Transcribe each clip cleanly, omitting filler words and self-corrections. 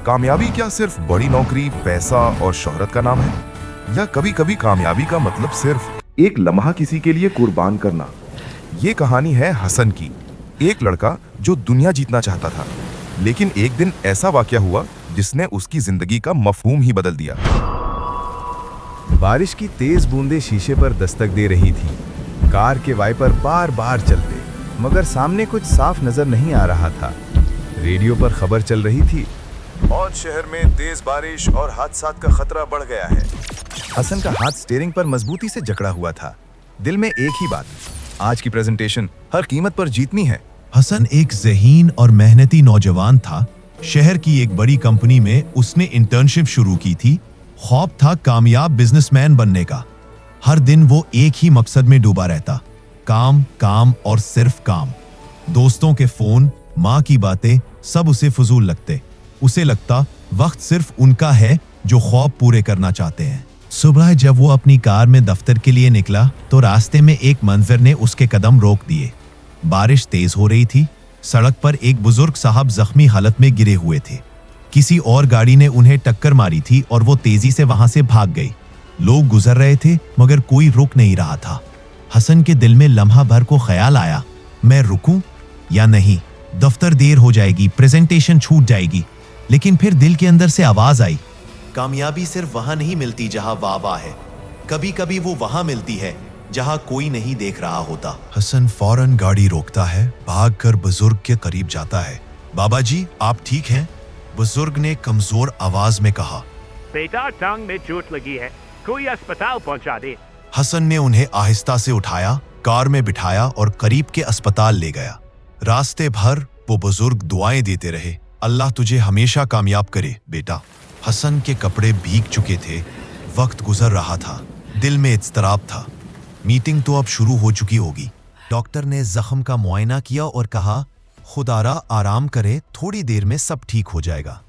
कामयाबी क्या सिर्फ बड़ी नौकरी, पैसा और शोहरत का नाम है? या कभी कभी कामयाबी का मतलब सिर्फ एक लम्हा किसी के लिए कुर्बान करना? ये कहानी है हसन की, एक लड़का जो दुनिया जीतना चाहता था, लेकिन एक दिन ऐसा वाकया हुआ जिसने उसकी जिंदगी का मफहूम ही बदल दिया। बारिश की तेज बूंदें शीशे पर दस्तक दे रही थी। कार के वाइपर बार बार चलते, मगर सामने कुछ साफ नजर नहीं आ रहा था। रेडियो पर खबर चल रही थी, और शहर में तेज बारिश और हादसात का खतरा बढ़ गया है। हसन का हाथ स्टीयरिंग पर मजबूती से जकड़ा हुआ था। दिल में एक ही बात, आज की प्रेजेंटेशन हर कीमत पर जीतनी है। हसन एक ज़हीन और मेहनती नौजवान था। शहर की एक बड़ी कंपनी में उसने इंटर्नशिप शुरू की थी। ख्वाब था कामयाब बिजनेसमैन बनने का। हर दिन वो एक ही मकसद में डूबा रहता, काम काम और सिर्फ काम। दोस्तों के फोन, माँ की बातें, सब उसे फजूल लगते। उसे लगता वक्त सिर्फ उनका है जो ख्वाब पूरे करना चाहते हैं। सुबह जब वो अपनी कार में दफ्तर के लिए निकला तो रास्ते में एक मंजर ने उसके कदम रोक दिए। बारिश तेज हो रही थी। सड़क पर एक बुजुर्ग साहब जख्मी हालत में गिरे हुए थे। किसी और गाड़ी ने उन्हें टक्कर मारी थी और वो तेजी से वहां से भाग गई। लोग गुजर रहे थे मगर कोई रुक नहीं रहा था। हसन के दिल में लम्हा भर को ख्याल आया, मैं रुकूं या नहीं? दफ्तर देर हो जाएगी, प्रेजेंटेशन छूट जाएगी। लेकिन फिर दिल के अंदर से आवाज आई, कामयाबी सिर्फ वहां नहीं मिलती जहां वाह है, कभी कभी वो वहां मिलती है जहां कोई नहीं देख रहा होता। हसन फौरन गाड़ी रोकता है, भागकर बुजुर्ग के करीब जाता है। बाबा जी, आप ठीक हैं? बुजुर्ग ने कमजोर आवाज में कहा, बेटा टांग में चोट लगी है, कोई अस्पताल पहुंचा दे। हसन ने उन्हें आहिस्ता से उठाया, कार में बिठाया और करीब के अस्पताल ले गया। रास्ते भर वो बुजुर्ग दुआएं देते रहे, अल्लाह तुझे हमेशा कामयाब करे बेटा। हसन के कपड़े भीग चुके थे, वक्त गुजर रहा था, दिल में इत्तराब था। मीटिंग तो अब शुरू हो चुकी होगी। डॉक्टर ने जख्म का मुआयना किया और कहा, खुदारा आराम करे, थोड़ी देर में सब ठीक हो जाएगा।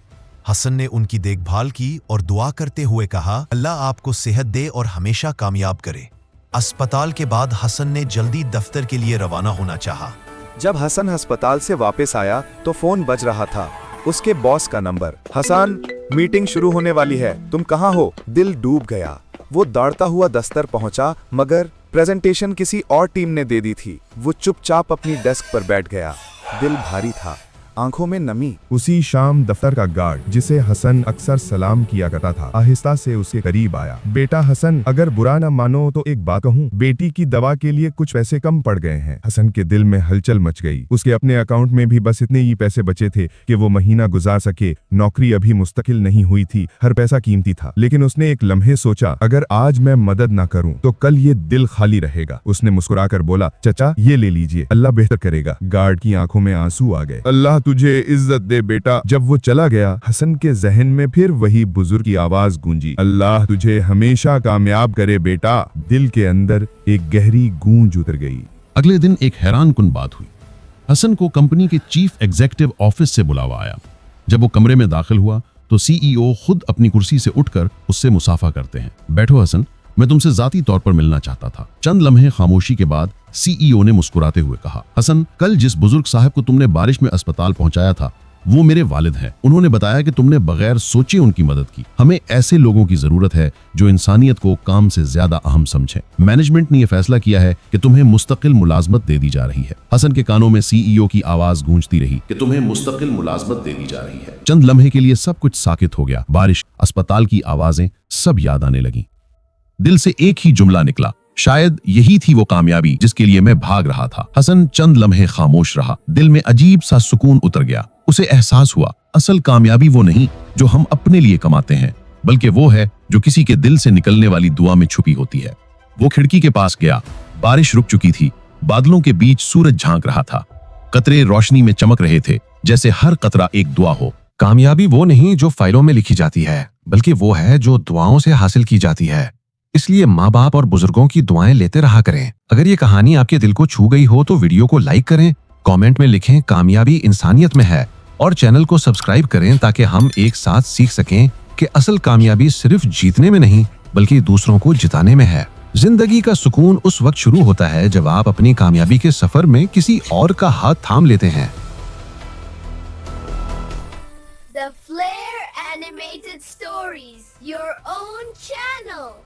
हसन ने उनकी देखभाल की और दुआ करते हुए कहा, अल्लाह आपको सेहत दे और हमेशा कामयाब करे। अस्पताल के बाद हसन ने जल्दी दफ्तर के लिए रवाना होना चाहा। जब हसन अस्पताल से वापस आया तो फोन बज रहा था, उसके बॉस का नंबर। हसन, मीटिंग शुरू होने वाली है, तुम कहाँ हो? दिल डूब गया। वो दौड़ता हुआ दफ्तर पहुंचा, मगर प्रेजेंटेशन किसी और टीम ने दे दी थी। वो चुपचाप अपनी डेस्क पर बैठ गया। दिल भारी था, आंखों में नमी। उसी शाम दफ्तर का गार्ड, जिसे हसन अक्सर सलाम किया करता था, आहिस्ता से उसके करीब आया। बेटा हसन, अगर बुरा न मानो तो एक बात कहूं, बेटी की दवा के लिए कुछ पैसे कम पड़ गए हैं। हसन के दिल में हलचल मच गई। उसके अपने अकाउंट में भी बस इतने ही पैसे बचे थे कि वो महीना गुजार सके। नौकरी अभी मुस्तकिल नहीं हुई थी, हर पैसा कीमती था। लेकिन उसने एक लम्हे सोचा, अगर आज मैं मदद न करूं तो कल ये दिल खाली रहेगा। उसने मुस्कुराकर बोला, चचा ये ले लीजिए, अल्लाह बेहतर करेगा। गार्ड की आंखों में आंसू आ गए। अल्लाह तुझे इज्जत दे बेटा। जब वो चला गया, हसन के जहन में फिर वही बुजुर्ग की आवाज गूंजी, अल्लाह तुझे हमेशा कामयाब करे बेटा। दिल के अंदर एक गहरी गूंज उतर गई। अगले दिन एक हैरानकुन बात हुई। हसन को कंपनी के चीफ एग्जीक्यूटिव ऑफिस से बुलावा आया। जब वो कमरे में दाखिल हुआ तो सीईओ खुद अपनी कुर्सी से उठकर उससे मुसाफा करते हैं। बैठो हसन, मैं तुमसे जाती तौर पर मिलना चाहता था। चंद लम्हे खामोशी के बाद सीईओ ने मुस्कुराते हुए कहा, हसन, कल जिस बुजुर्ग साहब को तुमने बारिश में अस्पताल पहुंचाया था वो मेरे वालिद हैं। उन्होंने बताया कि तुमने बगैर सोचे उनकी मदद की। हमें ऐसे लोगों की जरूरत है जो इंसानियत को काम से ज्यादा अहम समझें। मैनेजमेंट ने यह फैसला किया है कि तुम्हें मुस्तकिल मुलाजमत दे दी जा रही है। हसन के कानों में सीईओ की आवाज गूंजती रही कि तुम्हें मुस्तकिल मुलाजमत दे दी जा रही है। चंद लम्हे के लिए सब कुछ साकित हो गया। बारिश, अस्पताल की आवाजें, सब याद आने लगी। दिल से एक ही जुमला निकला, शायद यही थी वो कामयाबी जिसके लिए मैं भाग रहा था। हसन चंद लम्हे खामोश रहा। दिल में अजीब सा सुकून उतर गया। उसे एहसास हुआ, असल कामयाबी वो नहीं जो हम अपने लिए कमाते हैं, बल्कि वो है जो किसी के दिल से निकलने वाली दुआ में छुपी होती है। वो खिड़की के पास गया। बारिश रुक चुकी थी। बादलों के बीच सूरज झांक रहा था। कतरे रोशनी में चमक रहे थे, जैसे हर कतरा एक दुआ हो। कामयाबी वो नहीं जो फाइलों में लिखी जाती है, बल्कि वो है जो दुआओं से हासिल की जाती है। इसलिए माँ बाप और बुजुर्गों की दुआएं लेते रहा करें। अगर ये कहानी आपके दिल को छू गई हो तो वीडियो को लाइक करें, कमेंट में लिखें कामयाबी इंसानियत में है, और चैनल को सब्सक्राइब करें ताकि हम एक साथ सीख सकें कि असल कामयाबी सिर्फ जीतने में नहीं बल्कि दूसरों को जिताने में है। जिंदगी का सुकून उस वक्त शुरू होता है जब आप अपनी कामयाबी के सफर में किसी और का हाथ थाम लेते हैं। The Flair Animated Stories, your own channel.